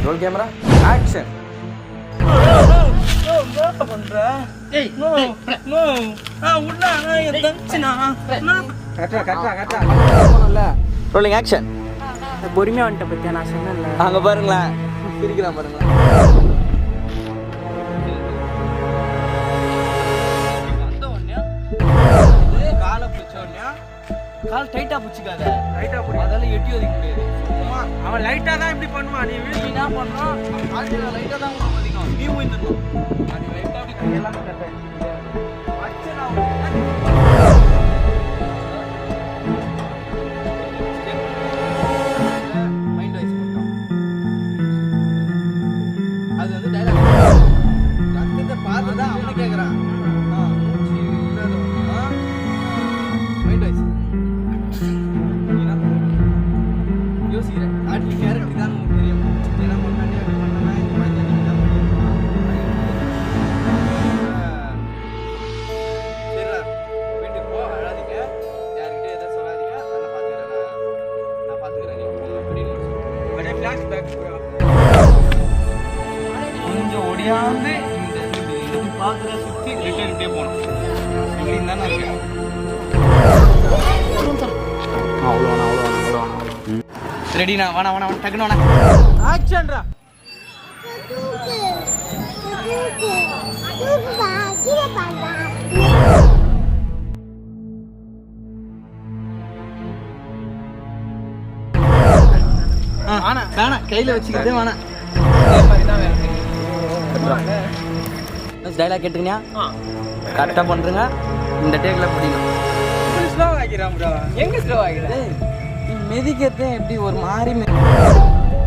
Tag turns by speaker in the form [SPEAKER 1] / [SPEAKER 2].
[SPEAKER 1] Role camera action. Rolling action.
[SPEAKER 2] பொறுமையா வந்துட்ட பத்தியா நான் சொன்னேன்ல.
[SPEAKER 1] அங்க பாருங்களேன், பிரிக்கிறான் பாருங்களேன்.
[SPEAKER 3] காலை பிடிச்சோடனே கால் டைட்டா பிடிச்சிக்காத. டைட்டா பிடி, அதெல்லாம் எட்டி ஒதுக்க முடியாது. அவன் லைட்டா தான் இப்படி பண்ணுவான். நீ என்ன பண்ணணும், லைட்டா தான் அதிகம். நீ உயிர்ந்துடும். அது லைட்டா அப்படி கையெல்லாம் கட்ட மைண்ட் வாய்ஸ் போட்டோம். அது வந்து டைலாக் ரத்தத்தை பார்த்து தான் அவனை கேட்குறான். மைண்ட் வாய்ஸ் யோசிக்கிறேன். நாட்டு கேரக்டர் தான் நமக்கு தெரியும். என்ன பண்ணானே அப்படி பண்ணனா இந்த மாதிரி தான் சரிடா, வீட்டுக்கு போ, அழாதீங்க, யார்கிட்ட எதை சொல்லாதீங்க, நான் பார்த்துக்கிறேன் அப்படின்னு அப்படியே ஃப்ளாஷ்பேக் கொஞ்சம் ஒடியாந்து இந்த பார்க்குற சுற்றி ரிட்டர்ன் இப்படியே போகணும். இப்படின்னு தானே இருக்கேன். ரெடிண்ணா, வாணா வாணா டக்குன்னு வாணா ஆக்ஷன்ரா. வாணா வேணா, கையில் வச்சுக்கிட்டே வாணா.
[SPEAKER 1] டைலாக் கேட்டுக்கியா கரெக்டாக பண்ணுறங்க. இந்த டேக்கில் பிடிக்கும்.
[SPEAKER 3] ஸ்லோ ஆகிறான் ப்ரோ. எங்கே ஸ்லோ ஆகிறேன்?
[SPEAKER 1] மெதிக்கிறதே எப்படி ஒரு மாதிரி